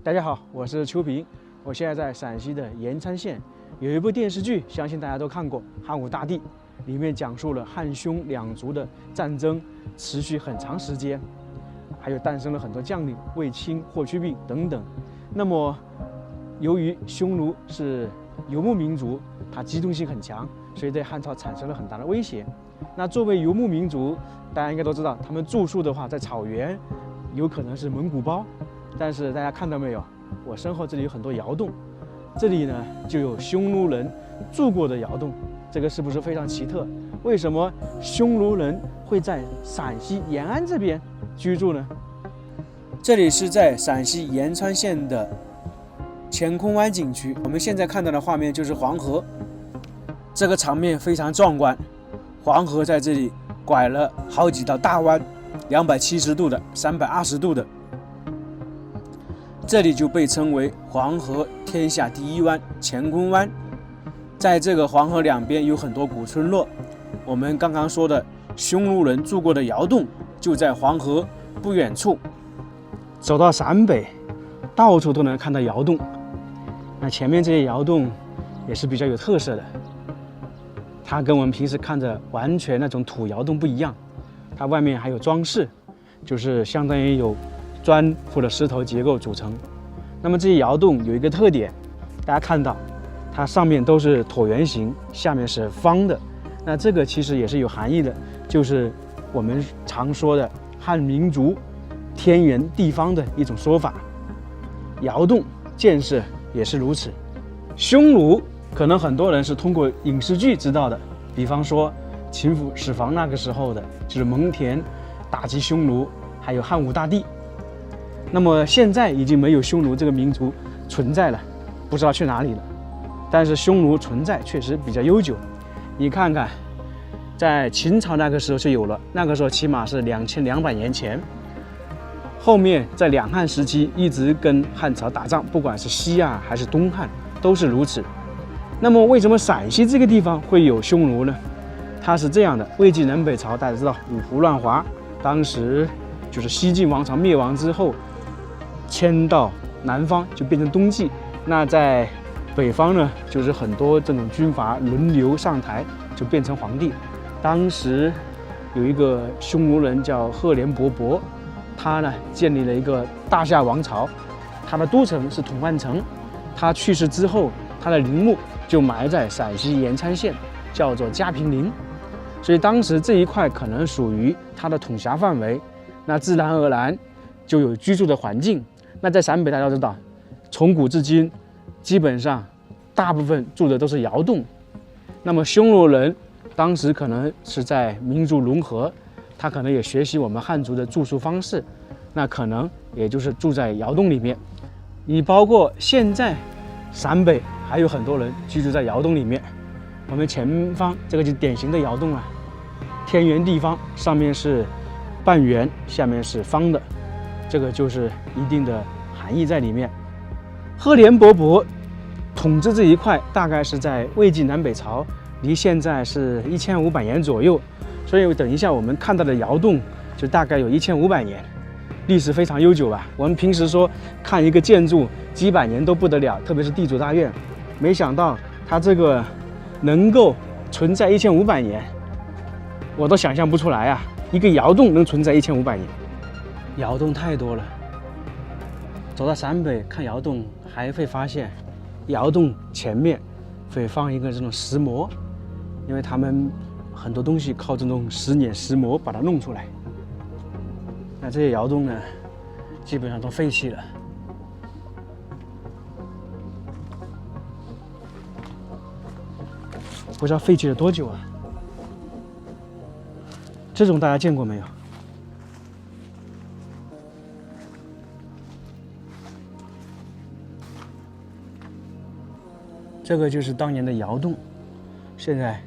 大家好，我是邱平，我现在在陕西的延昌县，有一部电视剧，相信大家都看过《汉武大帝》，里面讲述了汉匈两族的战争持续很长时间，还有诞生了很多将领，卫青、霍去病等等。那么，由于匈奴是游牧民族，它机动性很强，所以对汉朝产生了很大的威胁。那作为游牧民族，大家应该都知道，他们住宿的话在草原，有可能是蒙古包。但是大家看到没有，我身后这里有很多窑洞，这里呢就有匈奴人住过的窑洞，这个是不是非常奇特？为什么匈奴人会在陕西延安这边居住呢？这里是在陕西延昌县的乾坤湾景区，我们现在看到的画面就是黄河，这个场面非常壮观。黄河在这里拐了好几道大弯，270度的、320度的。这里就被称为黄河天下第一湾乾坤湾。在这个黄河两边有很多古村落，我们刚刚说的匈奴人住过的窑洞就在黄河不远处。走到陕北，到处都能看到窑洞。那前面这些窑洞也是比较有特色的，它跟我们平时看着完全那种土窑洞不一样，它外面还有装饰，就是相当于有砖或者石头结构组成。那么这些窑洞有一个特点，大家看到它上面都是椭圆形，下面是方的。那这个其实也是有含义的，就是我们常说的汉民族天圆地方的一种说法。窑洞建设也是如此。匈奴可能很多人是通过影视剧知道的，比方说秦始皇那个时候的，就是蒙恬打击匈奴，还有汉武大帝。那么现在已经没有匈奴这个民族存在了，不知道去哪里了。但是匈奴存在确实比较悠久，你看看，在秦朝那个时候就有了，那个时候起码是2200年前。后面在两汉时期一直跟汉朝打仗，不管是西亚还是东汉都是如此。那么为什么陕西这个地方会有匈奴呢？它是这样的，魏晋南北朝大家知道五胡乱华，当时就是西晋王朝灭亡之后，迁到南方就变成东晋。那在北方呢，就是很多这种军阀轮流上台，就变成皇帝。当时有一个匈奴人叫赫连勃勃，他呢建立了一个大夏王朝，他的都城是统万城。他去世之后，他的陵墓就埋在陕西延昌县，叫做嘉平陵。所以当时这一块可能属于他的统辖范围，那自然而然就有居住的环境。那在陕北大家知道，从古至今基本上大部分住的都是窑洞。那么匈奴人当时可能是在民族融合，他可能也学习我们汉族的住宿方式，那可能也就是住在窑洞里面。你包括现在陕北还有很多人居住在窑洞里面。我们前方这个就典型的窑洞啊，天圆地方，上面是半圆，下面是方的，这个就是一定的含义在里面。赫连勃勃统治这一块大概是在魏晋南北朝，离现在是1500年左右，所以等一下我们看到的窑洞就大概有1500年，历史非常悠久吧。我们平时说看一个建筑几百年都不得了，特别是地主大院，没想到它这个能够存在1500年，我都想象不出来啊！一个窑洞能存在1500年，窑洞太多了。走到陕北看窑洞，还会发现窑洞前面会放一个这种石磨，因为他们很多东西靠这种石碾石磨把它弄出来。那这些窑洞呢，基本上都废弃了。不知道废弃了多久啊？这种大家见过没有？这个就是当年的窑洞，现在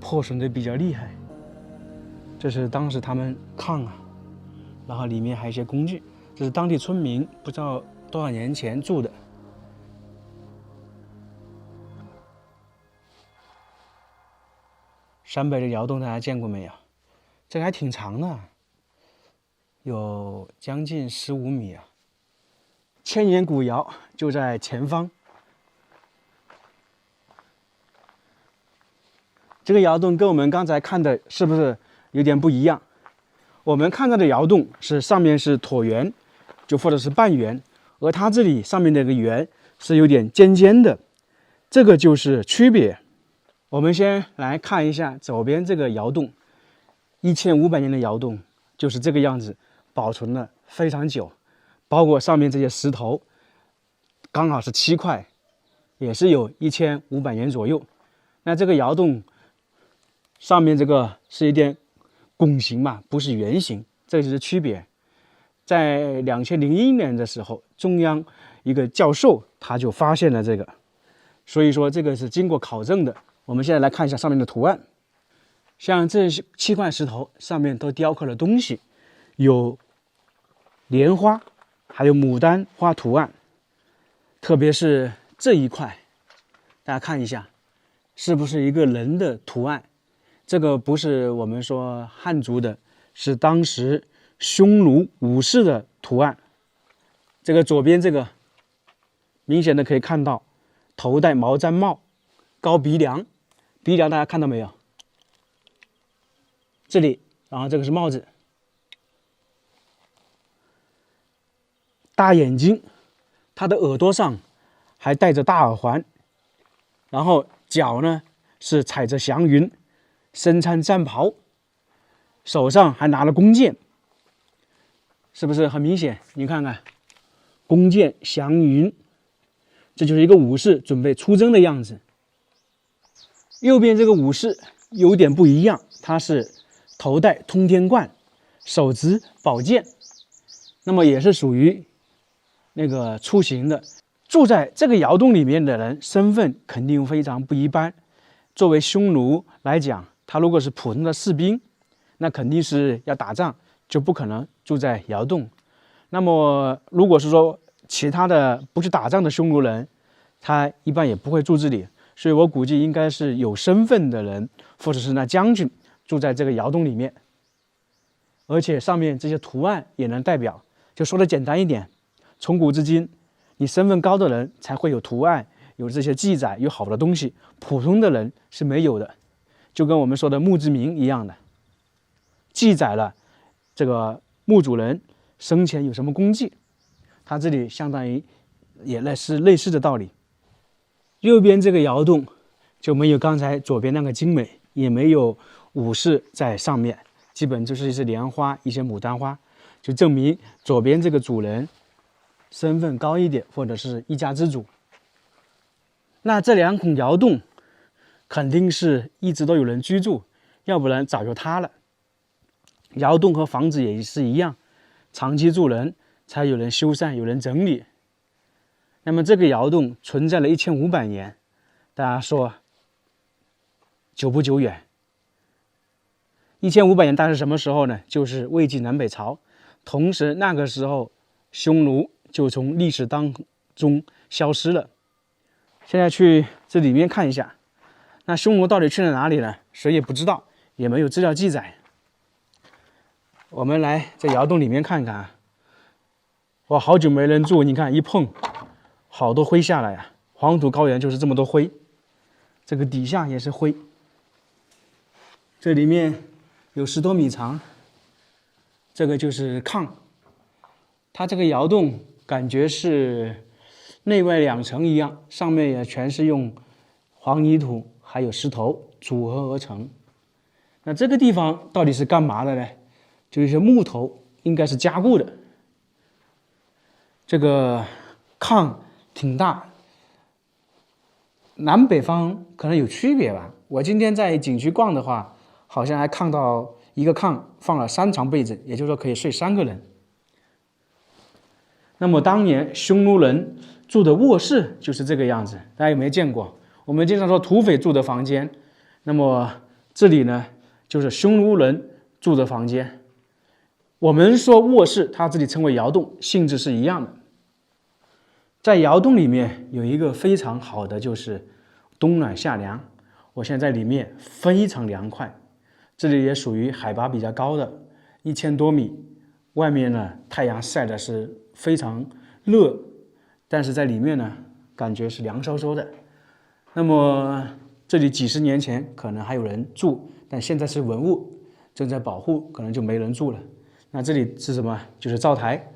破损的比较厉害。这是当时他们炕啊，然后里面还有一些工具，这是当地村民不知道多少年前住的。陕北的窑洞大家见过没有？这个还挺长的，有将近15米啊，千年古窑就在前方。这个窑洞跟我们刚才看的是不是有点不一样？我们看到的窑洞是上面是椭圆，就或者是半圆，而它这里上面的一个圆是有点尖尖的，这个就是区别。我们先来看一下左边这个窑洞，1500年的窑洞就是这个样子，保存了非常久，包括上面这些石头，刚好是7块，也是有1500年左右。那这个窑洞上面这个是一点拱形嘛，不是圆形，这就是区别。在2001年的时候，中央一个教授他就发现了这个，所以说这个是经过考证的。我们现在来看一下上面的图案，像这7块石头上面都雕刻了东西，有莲花，还有牡丹花图案，特别是这一块，大家看一下，是不是一个人的图案？这个不是我们说汉族的，是当时匈奴武士的图案。这个左边这个明显的可以看到头戴毛毡帽，高鼻梁，鼻梁大家看到没有？这里，然后这个是帽子，大眼睛，他的耳朵上还戴着大耳环，然后脚呢是踩着祥云，身穿战袍，手上还拿了弓箭，是不是很明显？你看看，弓箭祥云，这就是一个武士准备出征的样子。右边这个武士有点不一样，他是头戴通天冠，手执宝剑，那么也是属于那个出行的。住在这个窑洞里面的人身份肯定非常不一般。作为匈奴来讲，他如果是普通的士兵，那肯定是要打仗，就不可能住在窑洞。那么如果是说其他的不去打仗的匈奴人，他一般也不会住这里。所以我估计应该是有身份的人，或者是那将军住在这个窑洞里面。而且上面这些图案也能代表，就说的简单一点，从古至今，你身份高的人才会有图案，有这些记载，有好的东西，普通的人是没有的。就跟我们说的墓志铭一样的，记载了这个墓主人生前有什么功绩，他这里相当于也是类似的道理。右边这个窑洞就没有刚才左边那个精美，也没有武士在上面，基本就是一些莲花，一些牡丹花，就证明左边这个主人身份高一点，或者是一家之主。那这2孔窑洞肯定是一直都有人居住，要不然早就塌了。窑洞和房子也是一样，长期住人才有人修缮，有人整理。那么这个窑洞存在了1500年，大家说久不久远？1500年大概是什么时候呢？就是魏晋南北朝，同时那个时候匈奴就从历史当中消失了。现在去这里面看一下，那匈奴到底去了哪里呢？谁也不知道，也没有资料记载。我们来在窑洞里面看看啊，哇，好久没人住，你看一碰，好多灰下来啊！黄土高原就是这么多灰，这个底下也是灰。这里面有10多米长，这个就是炕。它这个窑洞感觉是内外2层一样，上面也全是用黄泥土还有石头组合而成。那这个地方到底是干嘛的呢？就一些木头，应该是加固的。这个炕挺大，南北方可能有区别吧。我今天在景区逛的话，好像还看到一个炕放了3床被子，也就是说可以睡3个人。那么当年匈奴人住的卧室就是这个样子，大家有没有见过？我们经常说土匪住的房间，那么这里呢就是匈奴人住的房间。我们说卧室，它这里称为窑洞，性质是一样的。在窑洞里面有一个非常好的，就是冬暖夏凉。我现在在里面非常凉快，这里也属于海拔比较高的1000多米，外面呢太阳晒的是非常热，但是在里面呢，感觉是凉飕飕的。那么这里几十年前可能还有人住，但现在是文物，正在保护，可能就没人住了。那这里是什么？就是灶台，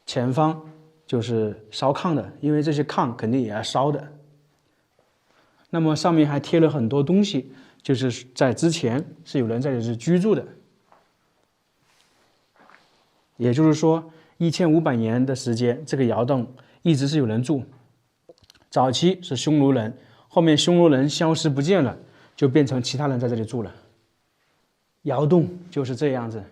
前方就是烧炕的，因为这些炕肯定也要烧的。那么上面还贴了很多东西，就是在之前是有人在这里居住的。也就是说，1500年的时间，这个窑洞一直是有人住。早期是匈奴人，后面匈奴人消失不见了，就变成其他人在这里住了。窑洞就是这样子。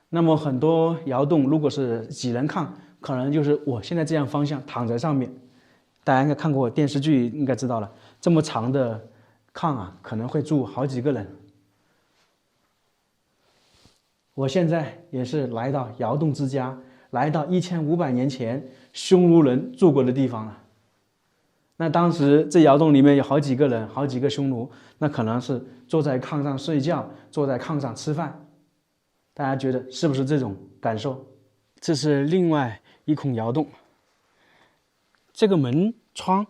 那么很多窑洞如果是几人炕，可能就是我现在这样方向躺在上面。大家应该看过电视剧，应该知道了，这么长的炕啊，可能会住好几个人。我现在也是来到窑洞之家，来到1500年前匈奴人住过的地方了。那当时这窑洞里面有好几个人，好几个匈奴，那可能是坐在炕上睡觉，坐在炕上吃饭。大家觉得是不是这种感受？这是另外一孔窑洞，这个门窗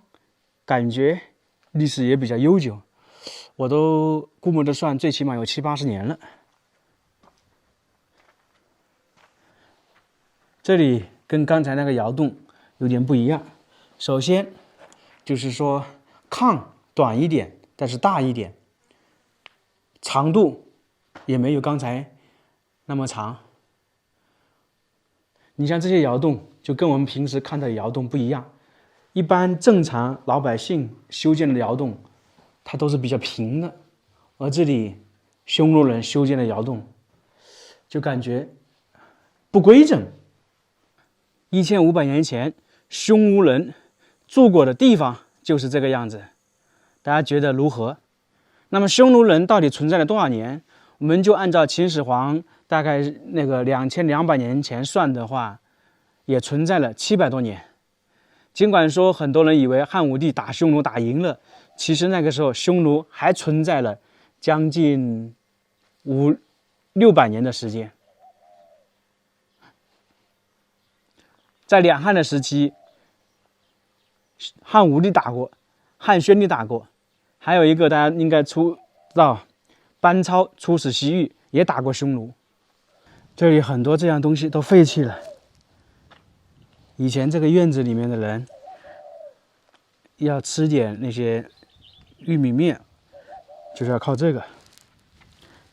感觉历史也比较悠久，我都估摸着算，最起码有70、80年了。这里跟刚才那个窑洞有点不一样。首先就是说炕短一点，但是大一点，长度也没有刚才那么长。你像这些窑洞就跟我们平时看到的窑洞不一样，一般正常老百姓修建的窑洞它都是比较平的，而这里匈奴人修建的窑洞就感觉不规整。1500年前匈奴人住过的地方就是这个样子，大家觉得如何？那么匈奴人到底存在了多少年？我们就按照秦始皇大概那个2200年前算的话，也存在了700多年。尽管说很多人以为汉武帝打匈奴打赢了，其实那个时候匈奴还存在了将近500-600年的时间。在两汉的时期，汉武帝打过，汉宣帝打过，还有一个大家应该知道，班超出使西域也打过匈奴。这里很多这样东西都废弃了。以前这个院子里面的人要吃点那些玉米面，就是要靠这个。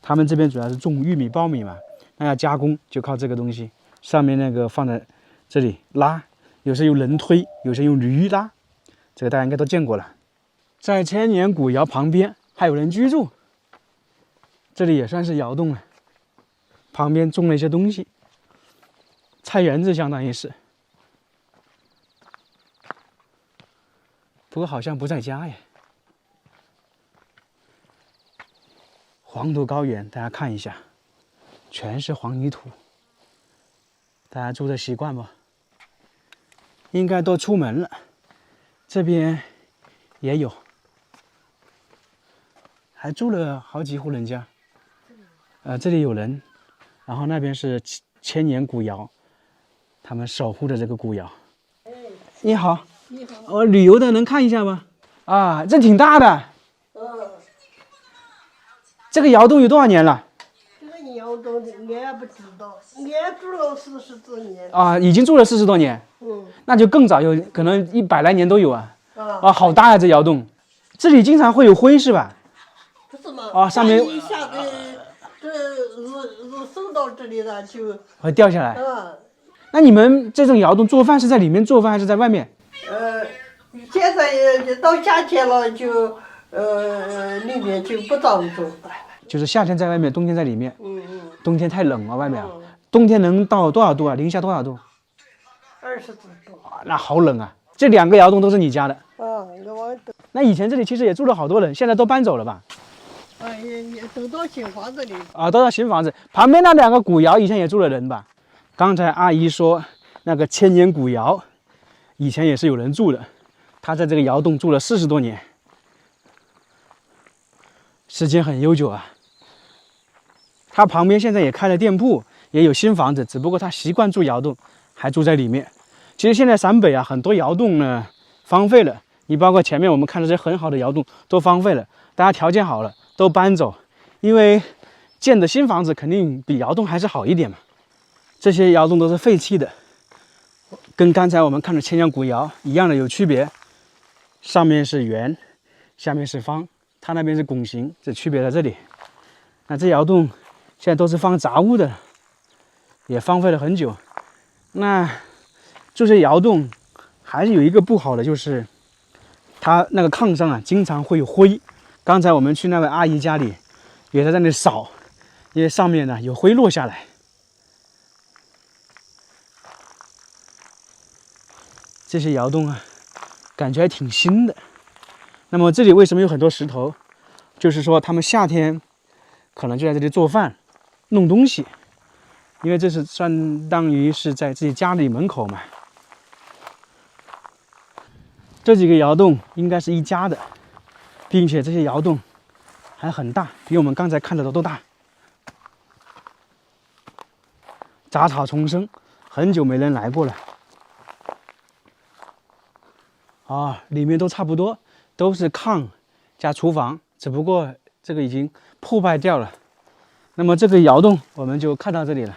他们这边主要是种玉米、苞米嘛，那要加工就靠这个东西。上面那个放在这里拉，有时用人推，有时用驴拉，这个大家应该都见过了。在千年古窑旁边还有人居住，这里也算是窑洞了。旁边种了一些东西，菜园子相当于是，不过好像不在家耶。黄土高原，大家看一下，全是黄泥土，大家住的习惯不？应该都出门了，这边也有，还住了好几户人家。这里有人，然后那边是千年古窑，他们守护着这个古窑。你好，你好，我旅游的能看一下吗？啊，这挺大的。这个窑洞有多少年了？这个窑洞我也不知道，我住了40多年。啊，已经住了40多年。那就更早，有可能100来年都有啊。啊，好大呀，这窑洞，这里经常会有灰是吧？不是吗？啊，上面一下子送到这里了就会掉下来。那你们这种窑洞做饭是在里面做饭还是在外面？现在到夏天了就里面就不早做饭了。就是夏天在外面，冬天在里面。冬天太冷了，外面。冬天能到多少度啊？零下多少度？20多度。那好冷啊！这2个窑洞都是你家的？我那以前这里其实也住了好多人，现在都搬走了吧？也都到新房子里。啊，都到新房子。旁边那2个古窑以前也住了人吧？刚才阿姨说那个千年古窑，以前也是有人住的，她在这个窑洞住了40多年，时间很悠久啊。他旁边现在也开了店铺，也有新房子，只不过他习惯住窑洞，还住在里面。其实现在陕北啊，很多窑洞呢荒废了，你包括前面我们看的这些很好的窑洞都荒废了，大家条件好了都搬走，因为建的新房子肯定比窑洞还是好一点嘛。这些窑洞都是废弃的，跟刚才我们看的千江古窑一样的有区别，上面是圆，下面是方，它那边是拱形，这区别在这里。那这窑洞现在都是放杂物的，也荒废了很久。那这些窑洞还是有一个不好的，就是它那个炕上啊经常会有灰。刚才我们去那位阿姨家里，也在那里扫，因为上面呢有灰落下来。这些窑洞啊，感觉还挺新的。那么这里为什么有很多石头？就是说他们夏天可能就在这里做饭、弄东西，因为这是相当于是在自己家里门口嘛。这几个窑洞应该是一家的，并且这些窑洞还很大，比我们刚才看的都大。杂草丛生，很久没人来过了。啊，里面都差不多，都是炕加厨房，只不过这个已经破败掉了。那么这个窑洞我们就看到这里了。